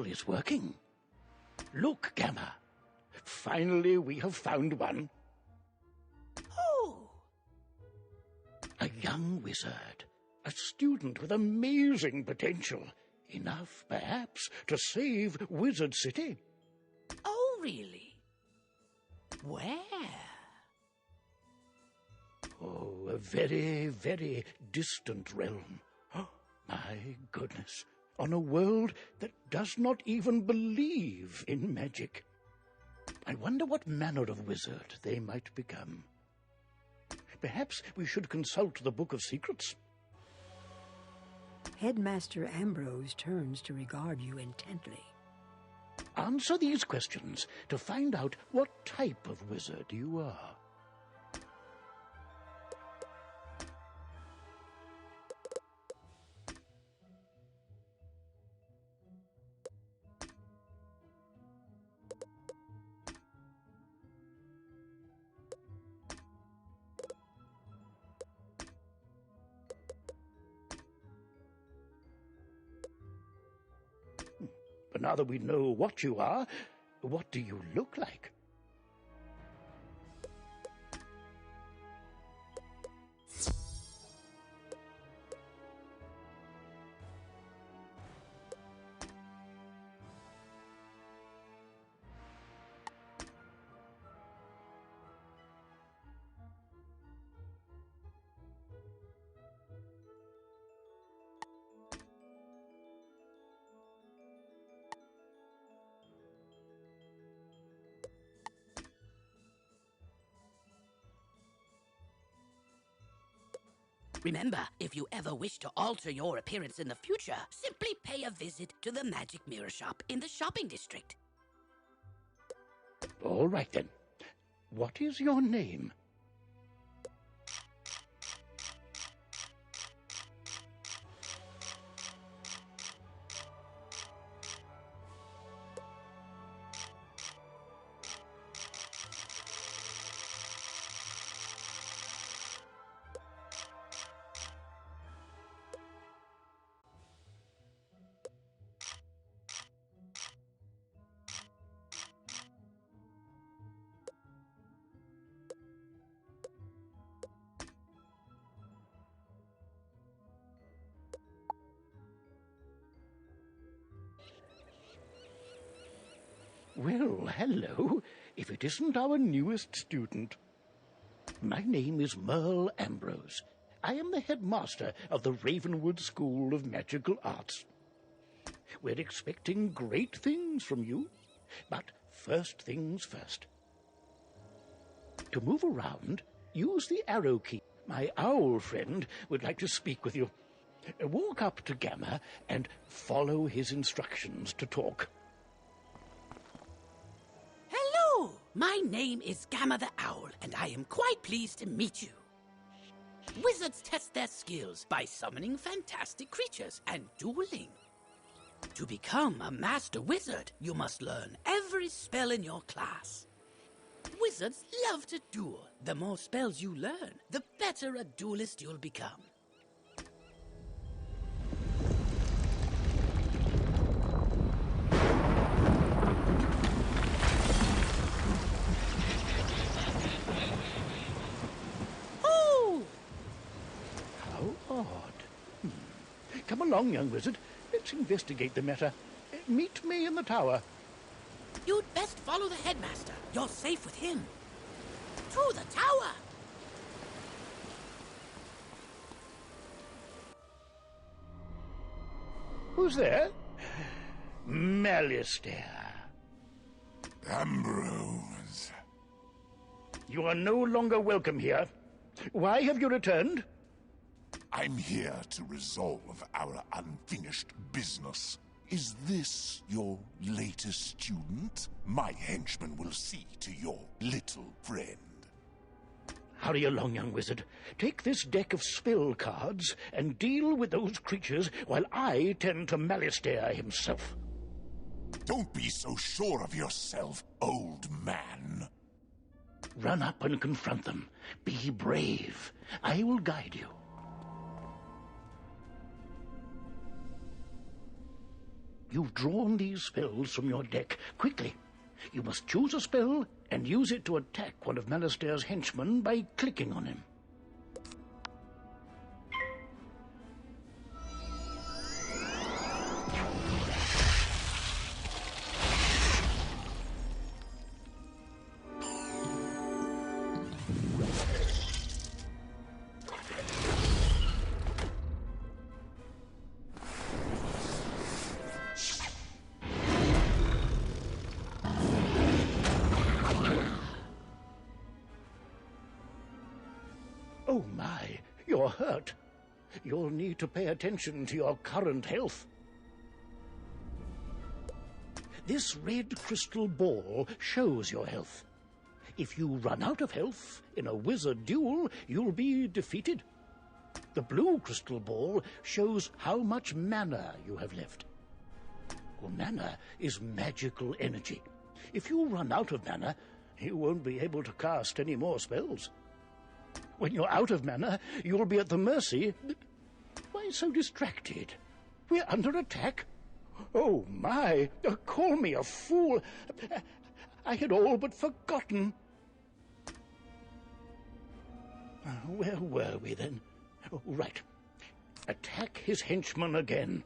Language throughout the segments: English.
is working. Look, Gamma. Finally, we have found one. Oh! A young wizard. A student with amazing potential. Enough, perhaps, to save Wizard City. Oh, really? Where? Oh, a very, very distant realm. Oh, my goodness. On a world that does not even believe in magic. I wonder what manner of wizard they might become. Perhaps we should consult the Book of Secrets. Headmaster Ambrose turns to regard you intently. Answer these questions to find out what type of wizard you are. But now that we know what you are, what do you look like? Remember, if you ever wish to alter your appearance in the future, simply pay a visit to the Magic Mirror Shop in the shopping district. All right, then. What is your name? Well, hello, if it isn't our newest student. My name is Merle Ambrose. I am the headmaster of the Ravenwood School of Magical Arts. We're expecting great things from you, but first things first. To move around, use the arrow key. My owl friend would like to speak with you. Walk up to Gamma and follow his instructions to talk. Hello! My name is Gamma the Owl, and I am quite pleased to meet you. Wizards test their skills by summoning fantastic creatures and dueling. To become a master wizard, you must learn every spell in your class. Wizards love to duel. The more spells you learn, the better a duelist you'll become. Oh! How odd. Come along, young wizard. Let's investigate the matter. Meet me in the tower. You'd best follow the headmaster. You're safe with him. To the tower! Who's there? Malistaire. Ambrose. You are no longer welcome here. Why have you returned? I'm here to resolve our unfinished business. Is this your latest student? My henchman will see to your little friend. Hurry along, young wizard. Take this deck of spell cards and deal with those creatures while I tend to Malistaire himself. Don't be so sure of yourself, old man. Run up and confront them. Be brave. I will guide you. You've drawn these spells from your deck. Quickly, you must choose a spell and use it to attack one of Malastair's henchmen by clicking on him. Oh my, you're hurt. You'll need to pay attention to your current health. This red crystal ball shows your health. If you run out of health in a wizard duel, you'll be defeated. The blue crystal ball shows how much mana you have left. Well, mana is magical energy. If you run out of mana, you won't be able to cast any more spells. When you're out of mana, you'll be at the mercy... Why so distracted? We're under attack? Oh, my! Call me a fool! I had all but forgotten. Where were we, then? Oh, right. Attack his henchman again.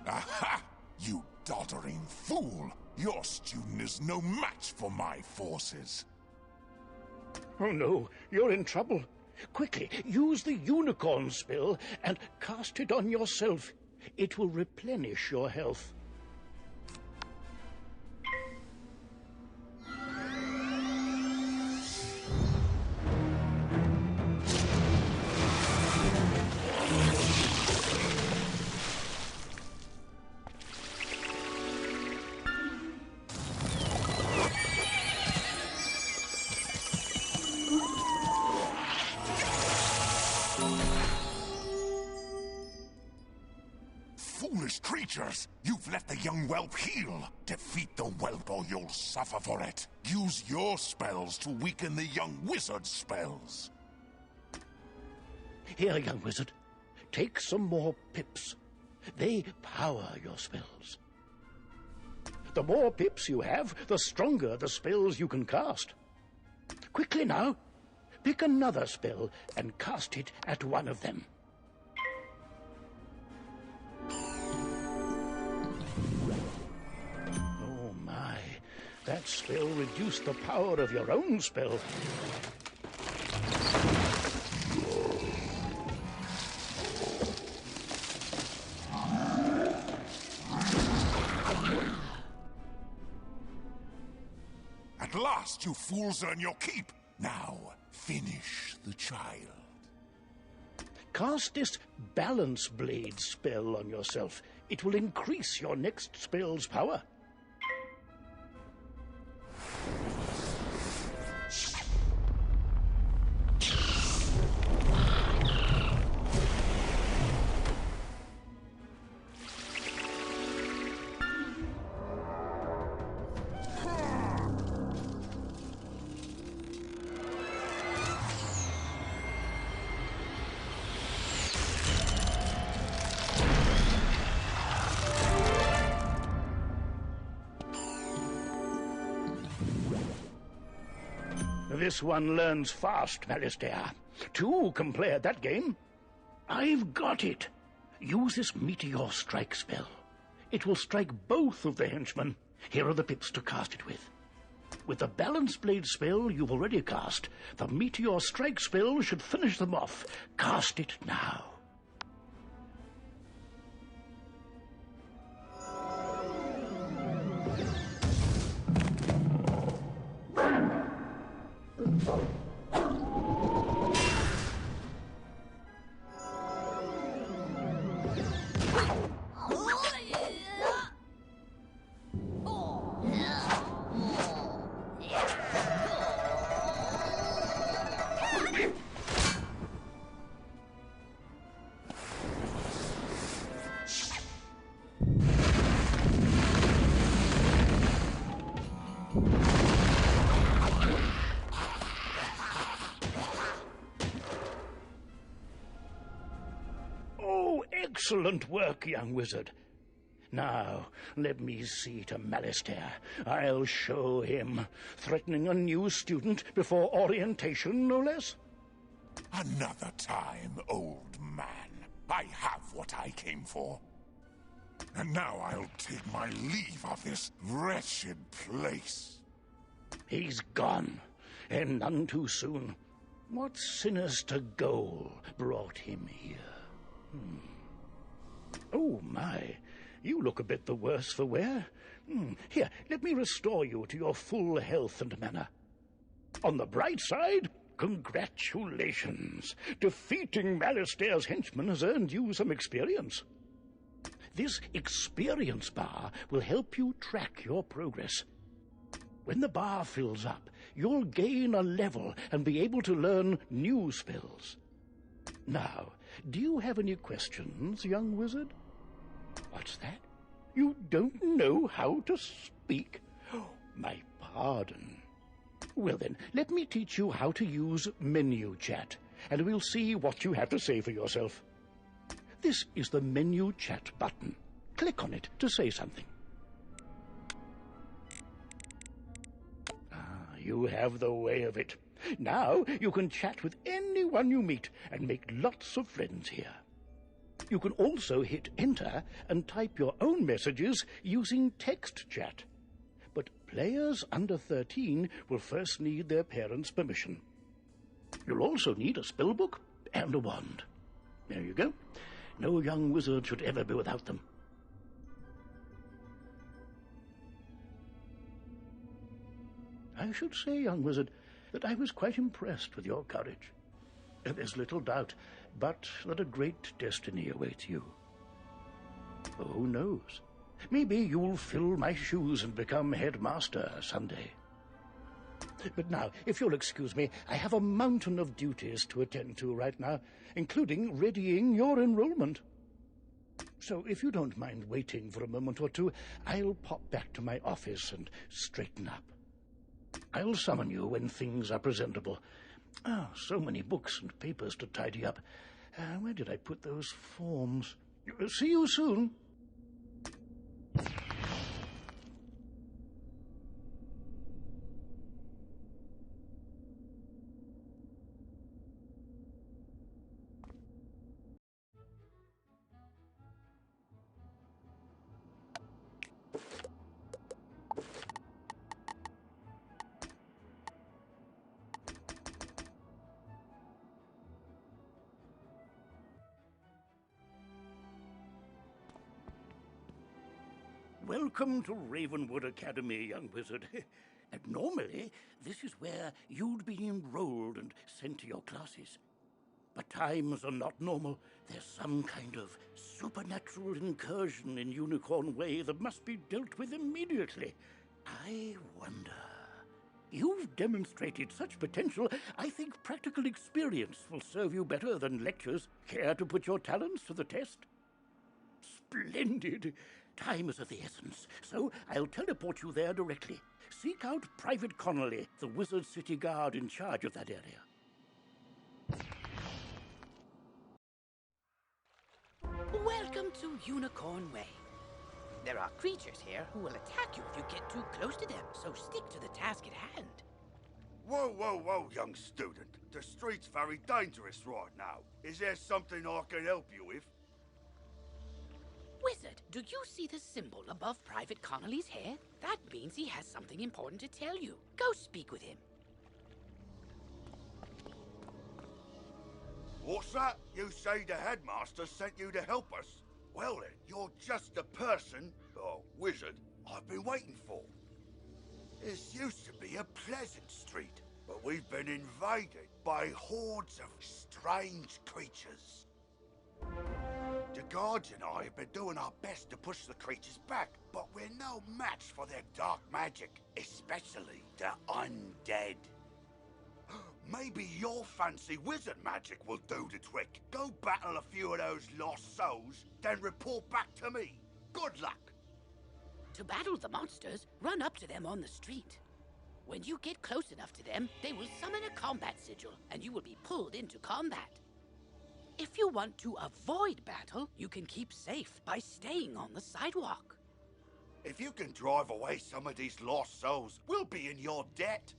Aha! You doddering fool! Your student is no match for my forces. Oh no, you're in trouble. Quickly, use the unicorn spell and cast it on yourself. It will replenish your health. Foolish creatures! You've let the young whelp heal! Defeat the whelp or you'll suffer for it! Use your spells to weaken the young wizard's spells! Here, young wizard. Take some more pips. They power your spells. The more pips you have, the stronger the spells you can cast. Quickly now. Pick another spell and cast it at one of them. Oh my, that spell reduced the power of your own spell. At last, you fools earn your keep! Now, finish the child. Cast this Balance Blade spell on yourself. It will increase your next spell's power. This one learns fast, Malastair. Two can play at that game. I've got it. Use this Meteor Strike spell. It will strike both of the henchmen. Here are the pips to cast it with. With the Balance Blade spell you've already cast, the Meteor Strike spell should finish them off. Cast it now. Oh, excellent work, young wizard. Now, let me see to Malistaire. I'll show him. Threatening a new student before orientation, no less? Another time, old man. I have what I came for. And now I'll take my leave of this wretched place. He's gone, and none too soon. What sinister goal brought him here? Oh, my. You look a bit the worse for wear. Here, let me restore you to your full health and manner. On the bright side, congratulations. Defeating Malistaire's henchmen has earned you some experience. This experience bar will help you track your progress. When the bar fills up, you'll gain a level and be able to learn new spells. Now, do you have any questions, young wizard? What's that? You don't know how to speak? Oh, my pardon. Well then, let me teach you how to use menu chat, and we'll see what you have to say for yourself. This is the menu chat button. Click on it to say something. You have the way of it. Now you can chat with anyone you meet and make lots of friends here. You can also hit enter and type your own messages using text chat. But players under 13 will first need their parents' permission. You'll also need a spellbook and a wand. There you go. No young wizard should ever be without them. I should say, young wizard, that I was quite impressed with your courage. There's little doubt, but that a great destiny awaits you. Who knows? Maybe you'll fill my shoes and become headmaster someday. But now, if you'll excuse me, I have a mountain of duties to attend to right now, including readying your enrollment. So if you don't mind waiting for a moment or two, I'll pop back to my office and straighten up. I'll summon you when things are presentable. So many books and papers to tidy up. Where did I put those forms? See you soon. Welcome to Ravenwood Academy, young wizard. And normally, this is where you'd be enrolled and sent to your classes. But times are not normal. There's some kind of supernatural incursion in Unicorn Way that must be dealt with immediately. I wonder. You've demonstrated such potential, I think practical experience will serve you better than lectures. Care to put your talents to the test? Splendid! Time is of the essence, so I'll teleport you there directly. Seek out Private Connolly, the Wizard City Guard in charge of that area. Welcome to Unicorn Way. There are creatures here who will attack you if you get too close to them, so stick to the task at hand. Whoa, whoa, whoa, young student. The street's very dangerous right now. Is there something I can help you with? Wizard, do you see the symbol above Private Connolly's head? That means he has something important to tell you. Go speak with him. What's that? You say the headmaster sent you to help us? Well then, you're just the person, or wizard, I've been waiting for. This used to be a pleasant street, but we've been invaded by hordes of strange creatures. The guards and I have been doing our best to push the creatures back, but we're no match for their dark magic, especially the undead. Maybe your fancy wizard magic will do the trick. Go battle a few of those lost souls, then report back to me. Good luck. To battle the monsters, run up to them on the street. When you get close enough to them, they will summon a combat sigil, and you will be pulled into combat. If you want to avoid battle, you can keep safe by staying on the sidewalk. If you can drive away some of these lost souls, we'll be in your debt.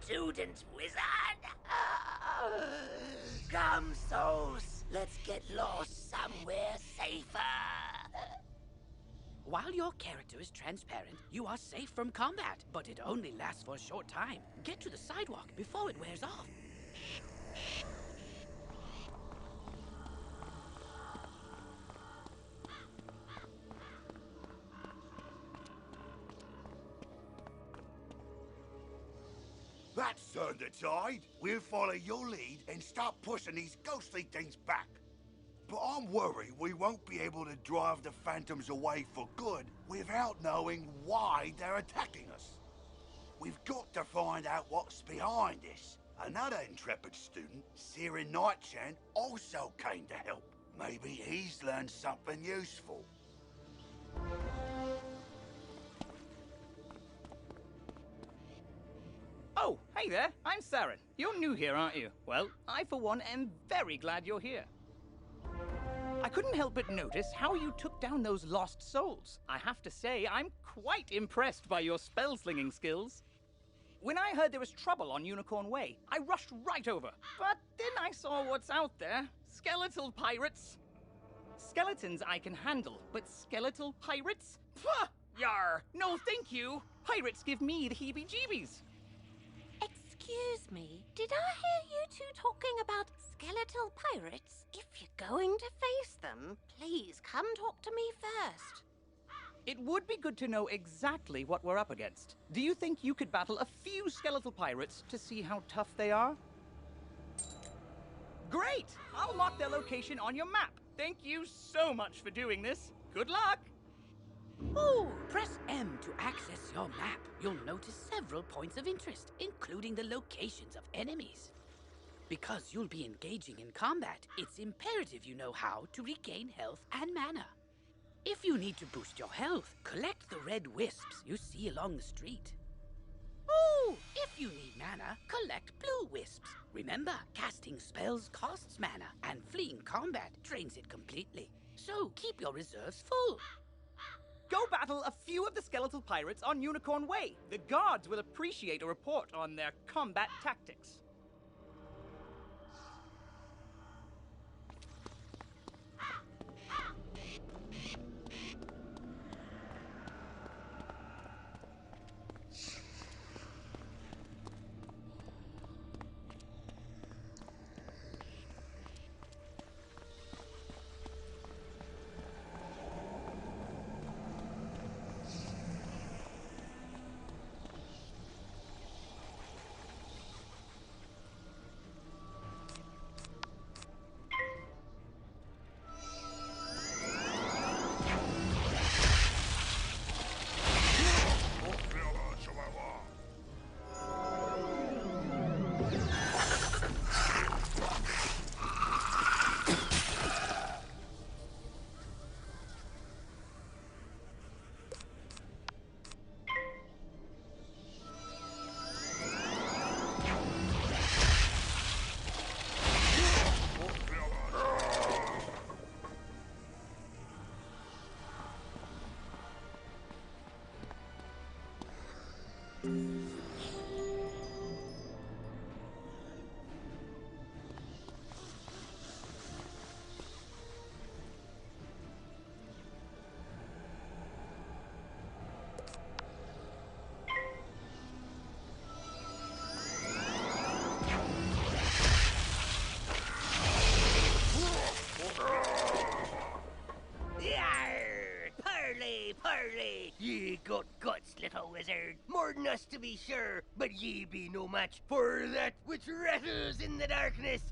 Student wizard! Come, souls, let's get lost somewhere safer. While your character is transparent, you are safe from combat, but it only lasts for a short time. Get to the sidewalk before it wears off. That's turned the tide. We'll follow your lead and start pushing these ghostly things back. But I'm worried we won't be able to drive the phantoms away for good without knowing why they're attacking us. We've got to find out what's behind this. Another intrepid student, Sirin Nightchant, also came to help. Maybe he's learned something useful. Oh, hey there, I'm Saren. You're new here, aren't you? Well, I for one am very glad you're here. I couldn't help but notice how you took down those lost souls. I have to say, I'm quite impressed by your spell-slinging skills. When I heard there was trouble on Unicorn Way, I rushed right over. But then I saw what's out there. Skeletal pirates. Skeletons I can handle, but skeletal pirates? Pah! Yar! No thank you! Pirates give me the heebie-jeebies. Excuse me, did I hear you two talking about skeletal pirates? If you're going to face them, please come talk to me first. It would be good to know exactly what we're up against. Do you think you could battle a few skeletal pirates to see how tough they are? Great! I'll mark their location on your map. Thank you so much for doing this. Good luck! Ooh, press M to access your map. You'll notice several points of interest, including the locations of enemies. Because you'll be engaging in combat, it's imperative you know how to regain health and mana. If you need to boost your health, collect the red wisps you see along the street. Ooh, if you need mana, collect blue wisps. Remember, casting spells costs mana, and fleeing combat drains it completely. So keep your reserves full. Go battle a few of the skeletal pirates on Unicorn Way. The guards will appreciate a report on their combat tactics. us to be sure, but ye be no match for that which rattles in the darkness.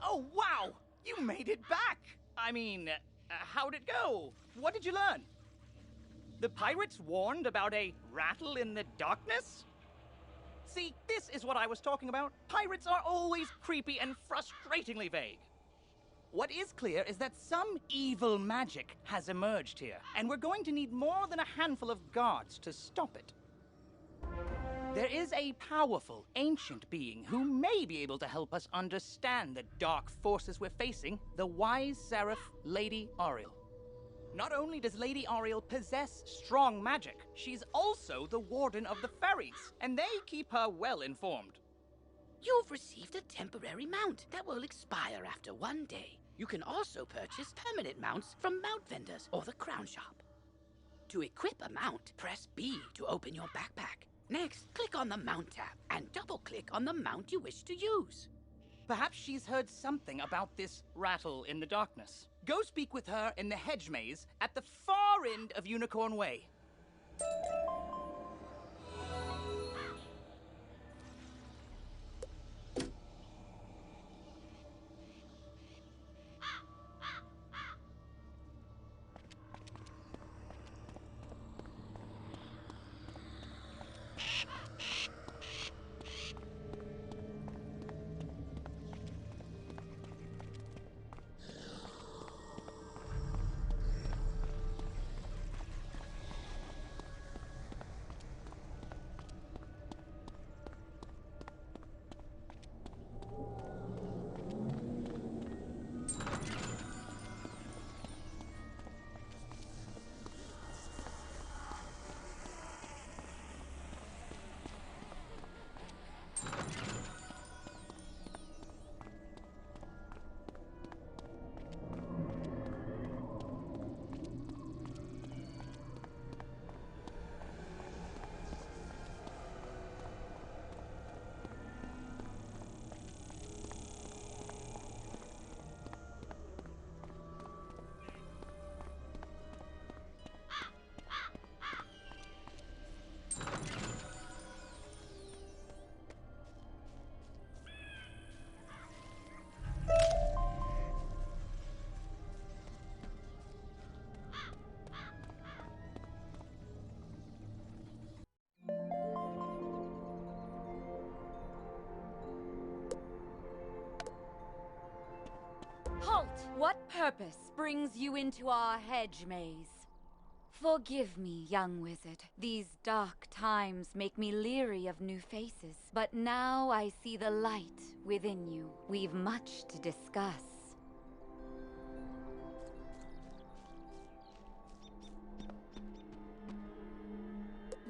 Oh, wow! You made it back! I mean, how'd it go? What did you learn? The pirates warned about a rattle in the darkness? See, this is what I was talking about. Pirates are always creepy and frustratingly vague. What is clear is that some evil magic has emerged here, and we're going to need more than a handful of guards to stop it. There is a powerful, ancient being who may be able to help us understand the dark forces we're facing, the wise seraph, Lady Ariel. Not only does Lady Ariel possess strong magic, she's also the warden of the ferries, and they keep her well informed. You've received a temporary mount that will expire after 1 day. You can also purchase permanent mounts from mount vendors or the crown shop. To equip a mount, press B to open your backpack. Next, click on the Mount tab and double-click on the mount you wish to use. Perhaps she's heard something about this rattle in the darkness. Go speak with her in the hedge maze at the far end of Unicorn Way. Halt! What purpose brings you into our hedge maze? Forgive me, young wizard. These dark times make me leery of new faces. But now I see the light within you. We've much to discuss.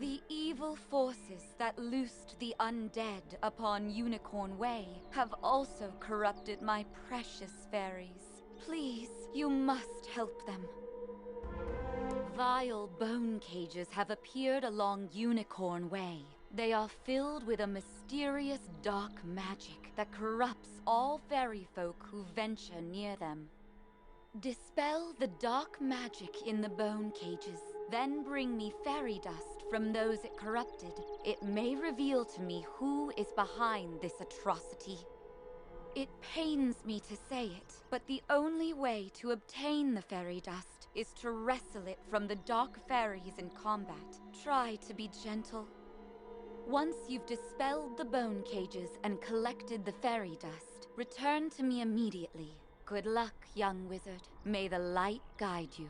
The evil forces that loosed the undead upon Unicorn Way have also corrupted my precious fairies. Please, you must help them. Vile bone cages have appeared along Unicorn Way. They are filled with a mysterious dark magic that corrupts all fairy folk who venture near them. Dispel the dark magic in the bone cages, then bring me fairy dust from those it corrupted. It may reveal to me who is behind this atrocity. It pains me to say it, but the only way to obtain the fairy dust is to wrestle it from the dark fairies in combat. Try to be gentle. Once you've dispelled the bone cages and collected the fairy dust, return to me immediately. Good luck, young wizard. May the light guide you.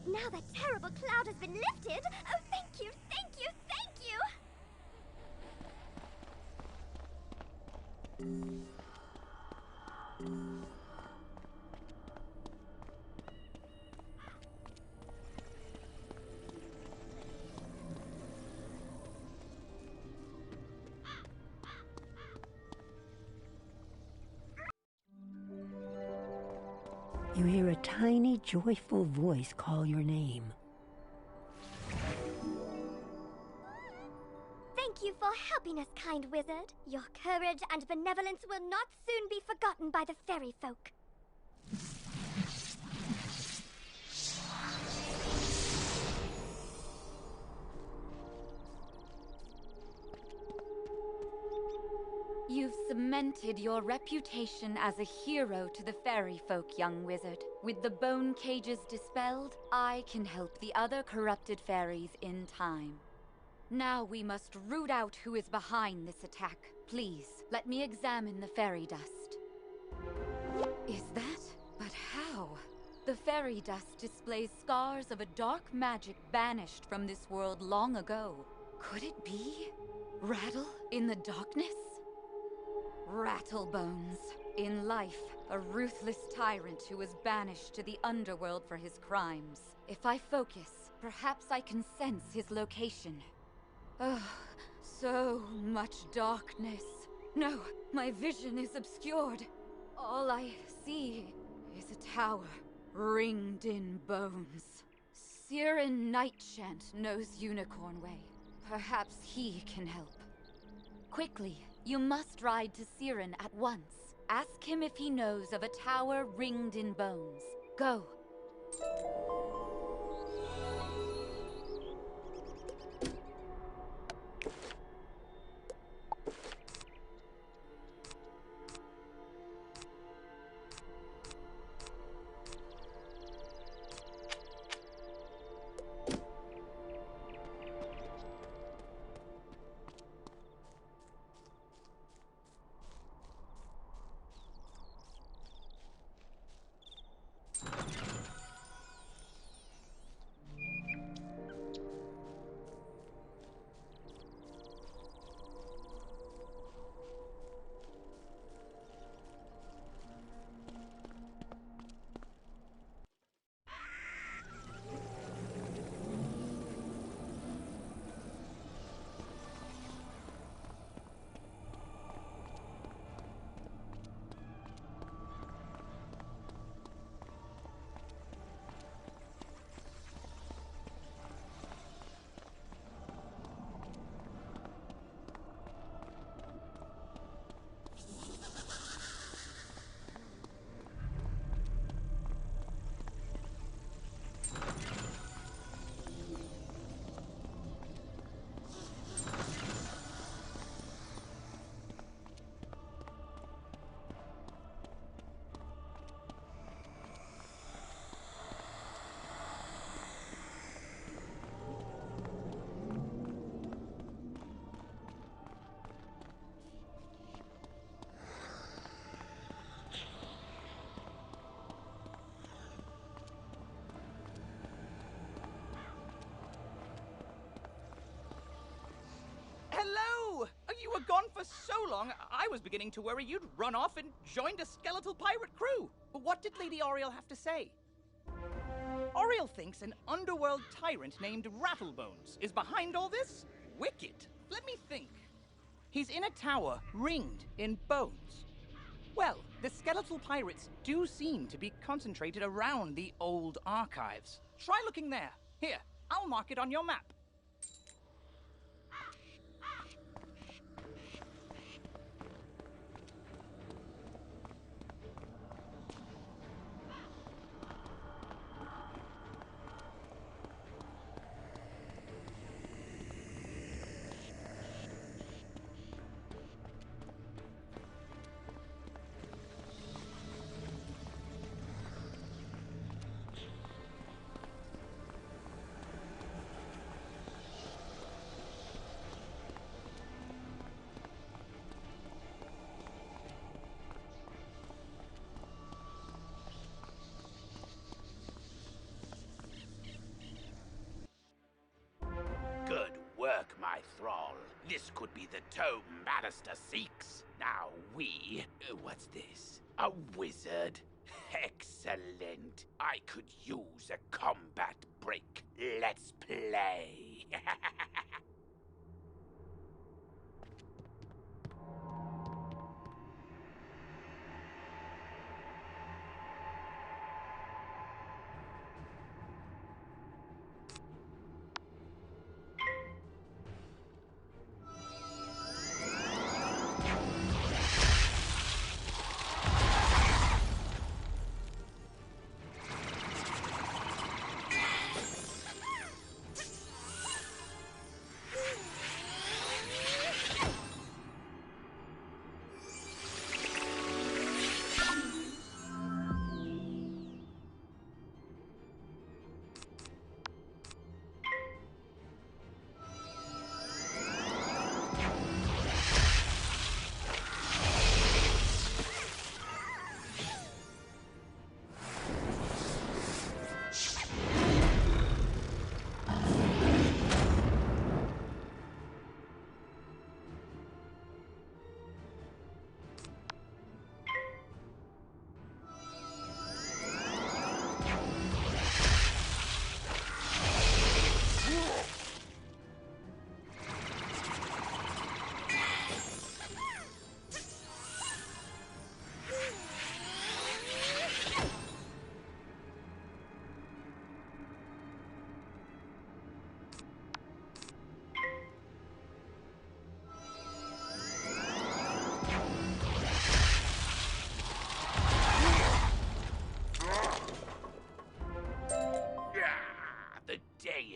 Now that terrible cloud has been lifted, oh, thank you, thank you, thank you! You hear a tiny, joyful voice call your name. Thank you for helping us, kind wizard. Your courage and benevolence will not soon be forgotten by the fairy folk. You've cemented your reputation as a hero to the fairy folk, young wizard. With the bone cages dispelled, I can help the other corrupted fairies in time. Now we must root out who is behind this attack. Please, let me examine the fairy dust. Is that? But how? The fairy dust displays scars of a dark magic banished from this world long ago. Could it be? Rattle in the darkness? Rattlebones. In life, a ruthless tyrant who was banished to the underworld for his crimes. If I focus, perhaps I can sense his location. Oh, so much darkness. No, my vision is obscured. All I see is a tower ringed in bones. Siren Nightshant knows Unicorn Way. Perhaps he can help. Quickly, you must ride to Siren at once. Ask him if he knows of a tower ringed in bones. Go. Hello! You were gone for so long, I was beginning to worry you'd run off and joined a skeletal pirate crew. What did Lady Oriel have to say? Oriel thinks an underworld tyrant named Rattlebones is behind all this? Wicked. Let me think. He's in a tower ringed in bones. Well, the skeletal pirates do seem to be concentrated around the old archives. Try looking there. Here, I'll mark it on your map. Good work, my thrall. This could be the tome Bannister seeks. Now what's this? A wizard? Excellent. I could use a combat break. Let's play.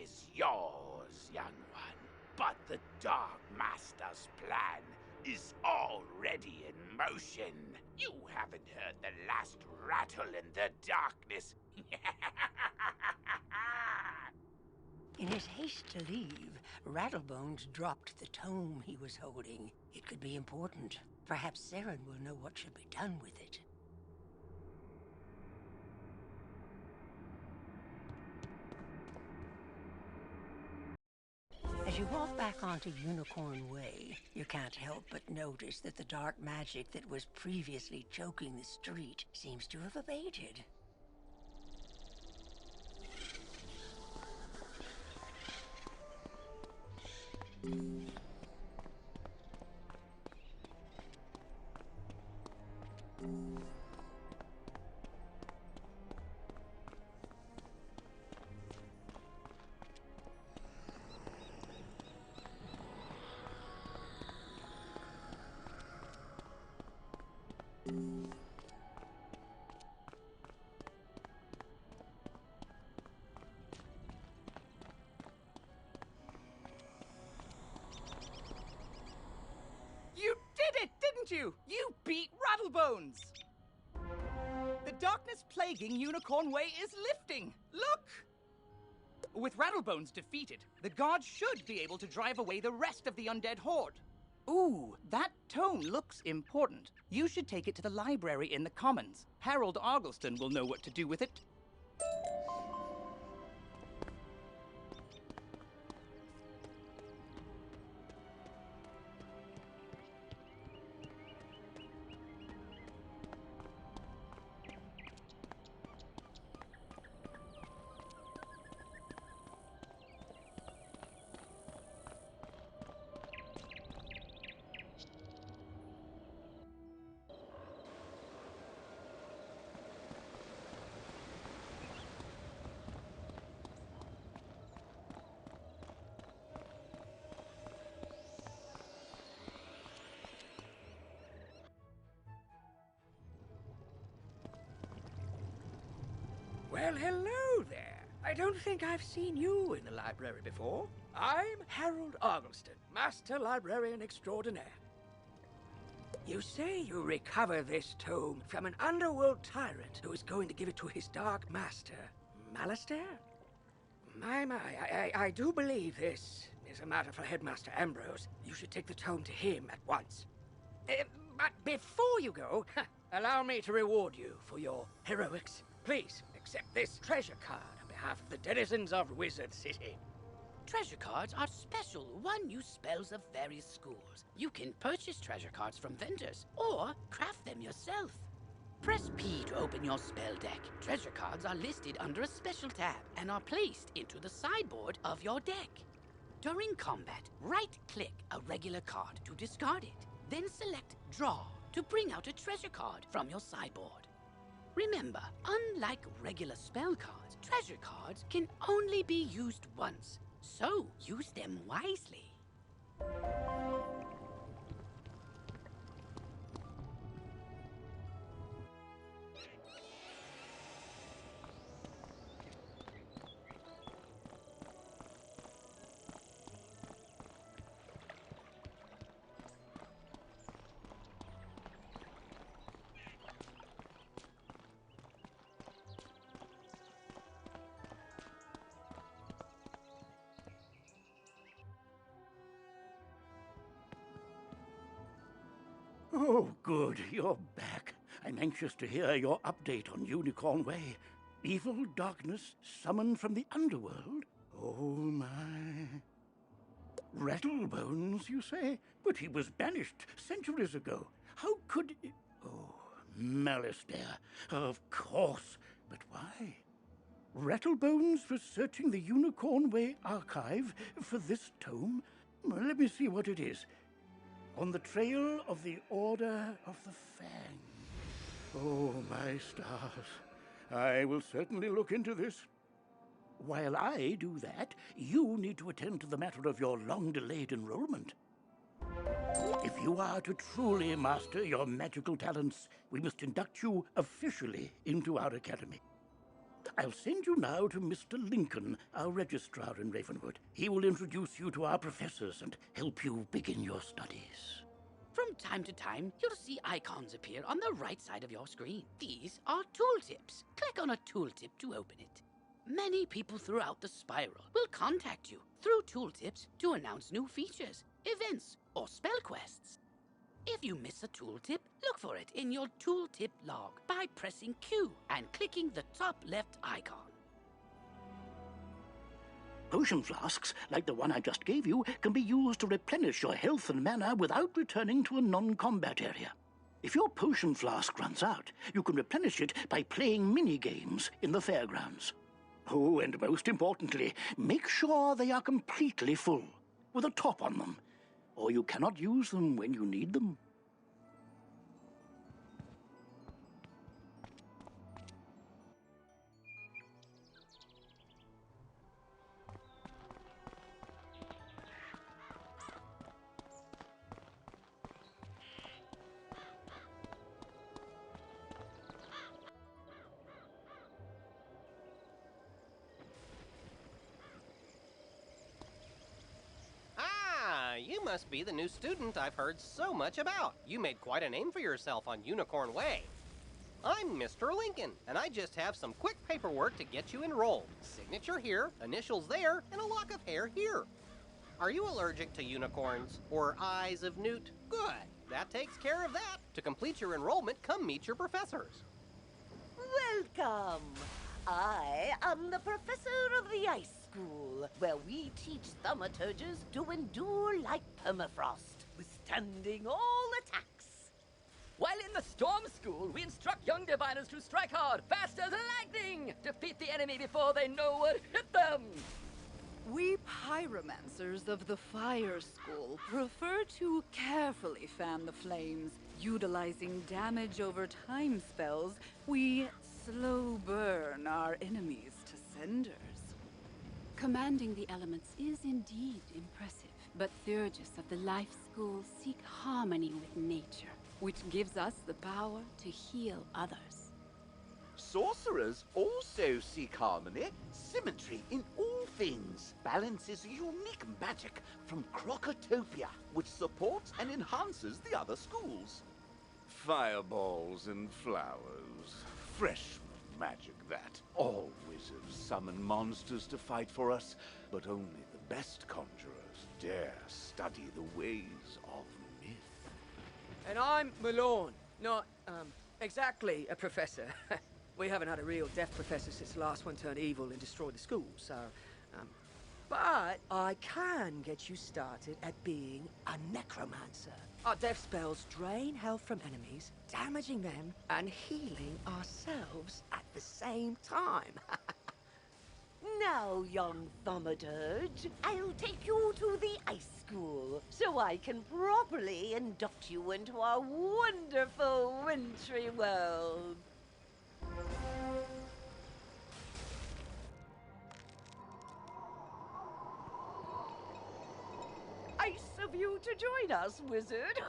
Is yours, young one. But the Dark Master's plan is already in motion. You haven't heard the last rattle in the darkness. In his haste to leave, Rattlebones dropped the tome he was holding. It could be important. Perhaps Saren will know what should be done with it. As you walk back onto Unicorn Way, you can't help but notice that the dark magic that was previously choking the street seems to have abated. You did it, didn't you? You beat Rattlebones! The darkness plaguing Unicorn Way is lifting. Look! With Rattlebones defeated, the gods should be able to drive away the rest of the undead horde. Ooh, that tome looks important. You should take it to the library in the Commons. Harold Argleston will know what to do with it. Well, hello there. I don't think I've seen you in the library before. I'm Harold Argleston, Master Librarian Extraordinaire. You say you recover this tome from an underworld tyrant who is going to give it to his dark master, Malistaire? My, I do believe this is a matter for Headmaster Ambrose. You should take the tome to him at once. But before you go, allow me to reward you for your heroics. Please accept this treasure card on behalf of the denizens of Wizard City. Treasure cards are special one-use spells of various schools. You can purchase treasure cards from vendors or craft them yourself. Press P to open your spell deck. Treasure cards are listed under a special tab and are placed into the sideboard of your deck. During combat, right-click a regular card to discard it. Then select Draw to bring out a treasure card from your sideboard. Remember, unlike regular spell cards, treasure cards can only be used once, so use them wisely. Oh, good. You're back. I'm anxious to hear your update on Unicorn Way. Evil darkness summoned from the underworld? Oh, my. Rattlebones, you say? But he was banished centuries ago. How could... Oh, Malistaire. Of course. But why? Rattlebones researching the Unicorn Way archive for this tome? Well, let me see what it is. On the trail of the Order of the Fang. Oh, my stars. I will certainly look into this. While I do that, you need to attend to the matter of your long-delayed enrollment. If you are to truly master your magical talents, we must induct you officially into our academy. I'll send you now to Mr. Lincoln, our registrar in Ravenwood. He will introduce you to our professors and help you begin your studies. From time to time, you'll see icons appear on the right side of your screen. These are tooltips. Click on a tooltip to open it. Many people throughout the Spiral will contact you through tooltips to announce new features, events, or spell quests. If you miss a tooltip, look for it in your tooltip log by pressing Q and clicking the top left icon. Potion flasks, like the one I just gave you, can be used to replenish your health and mana without returning to a non-combat area. If your potion flask runs out, you can replenish it by playing mini-games in the fairgrounds. Oh, and most importantly, make sure they are completely full, with a top on them, or you cannot use them when you need them. You must be the new student I've heard so much about. You made quite a name for yourself on Unicorn Way. I'm Mr. Lincoln, and I just have some quick paperwork to get you enrolled. Signature here, initials there, and a lock of hair here. Are you allergic to unicorns or eyes of newt? Good. That takes care of that. To complete your enrollment, come meet your professors. Welcome. I am the professor of the Ice School, where we teach thaumaturges to endure like permafrost, withstanding all attacks. While in the Storm School, we instruct young diviners to strike hard, fast as lightning, defeat the enemy before they know what hit them. We pyromancers of the Fire School prefer to carefully fan the flames. Utilizing damage over time spells, we slow burn our enemies to cinders. Commanding the elements is indeed impressive, but Theurgis of the Life School seek harmony with nature, which gives us the power to heal others. sorcerers also seek harmony, symmetry in all things. Balance is unique magic from Crocotopia, which supports and enhances the other schools. Fireballs and flowers. Fresh magic, that. All wizards summon monsters to fight for us, but only the best conjurers dare study the ways of myth. And I'm Malone, not, exactly a professor. We haven't had a real deaf professor since the last one turned evil and destroyed the school, so, but I can get you started at being a necromancer. Our death spells drain health from enemies, damaging them and healing ourselves at the same time. Now, young thaumaturge, I'll take you to the ice school so I can properly induct you into our wonderful wintry world. Nice of you to join us, wizard.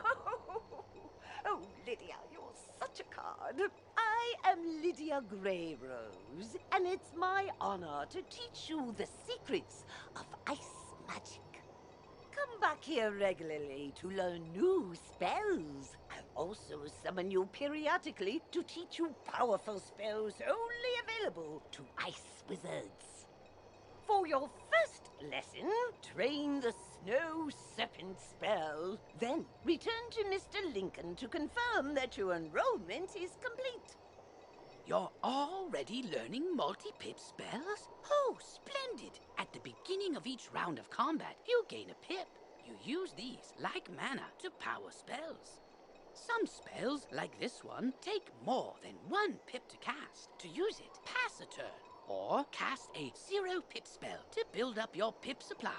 Oh, Lydia, you're such a card. I am Lydia Greyrose, and it's my honor to teach you the secrets of ice magic. Come back here regularly to learn new spells. I'll also summon you periodically to teach you powerful spells only available to ice wizards. For your first lesson, train the Snow Serpent spell. Then return to Mr. Lincoln to confirm that your enrollment is complete. You're already learning multi-pip spells? Oh, splendid! At the beginning of each round of combat, you gain a pip. You use these, like mana, to power spells. Some spells, like this one, take more than 1 pip to cast. To use it, pass a turn. Or cast a 0 pip spell to build up your pip supply.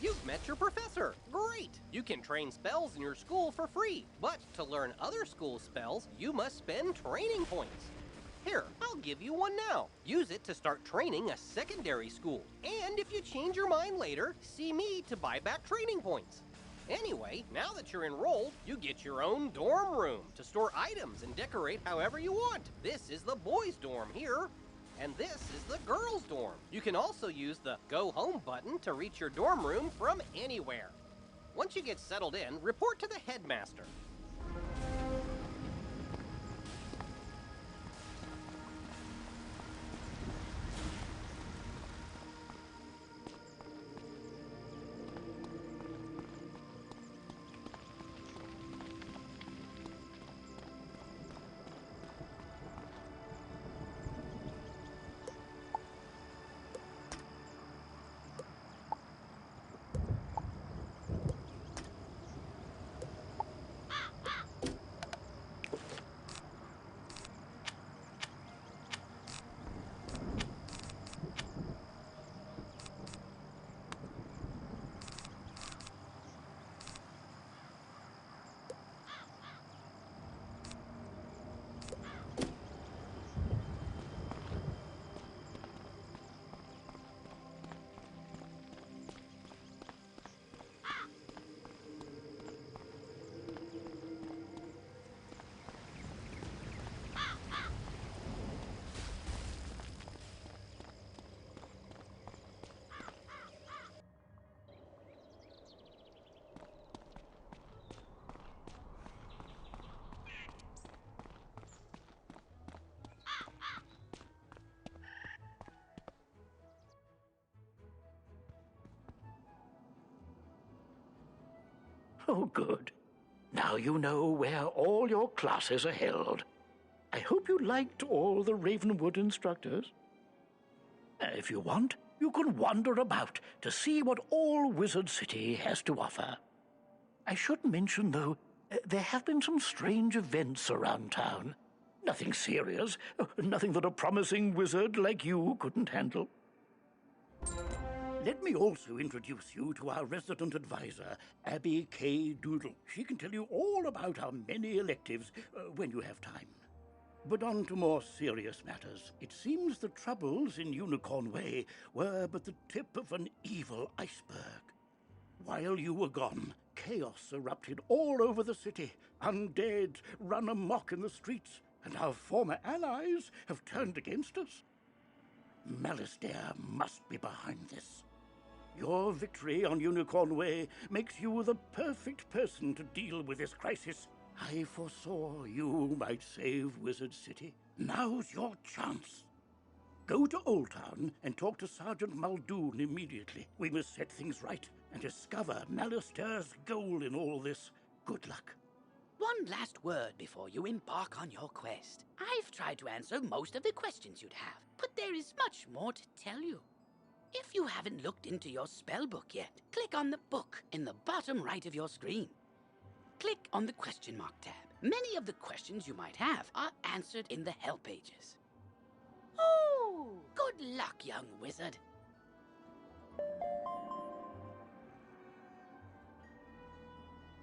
You've met your professor. Great! You can train spells in your school for free. But to learn other school spells, you must spend training points. Here, I'll give you one now. Use it to start training a secondary school. And if you change your mind later, see me to buy back training points. Anyway, now that you're enrolled, you get your own dorm room to store items and decorate however you want. This is the boys' dorm here. And this is the girls' dorm. You can also use the Go Home button to reach your dorm room from anywhere. Once you get settled in, report to the headmaster. Oh, good. Now you know where all your classes are held. I hope you liked all the Ravenwood instructors. If you want, you can wander about to see what all Wizard City has to offer. I should mention, though, There have been some strange events around town. Nothing serious. Nothing that a promising wizard like you couldn't handle. Let me also introduce you to our resident advisor, Abby K. Doodle. She can tell you all about our many electives when you have time. But on to more serious matters. It seems the troubles in Unicorn Way were but the tip of an evil iceberg. While you were gone, chaos erupted all over the city. Undead run amok in the streets, and our former allies have turned against us. Malastare must be behind this. Your victory on Unicorn Way makes you the perfect person to deal with this crisis. I foresaw you might save Wizard City. Now's your chance. Go to Old Town and talk to Sergeant Muldoon immediately. We must set things right and discover Malastare's goal in all this. Good luck. One last word before you embark on your quest. I've tried to answer most of the questions you'd have, but there is much more to tell you. If you haven't looked into your spellbook yet, click on the book in the bottom right of your screen. Click on the question mark tab. Many of the questions you might have are answered in the help pages. Oh, good luck, young wizard.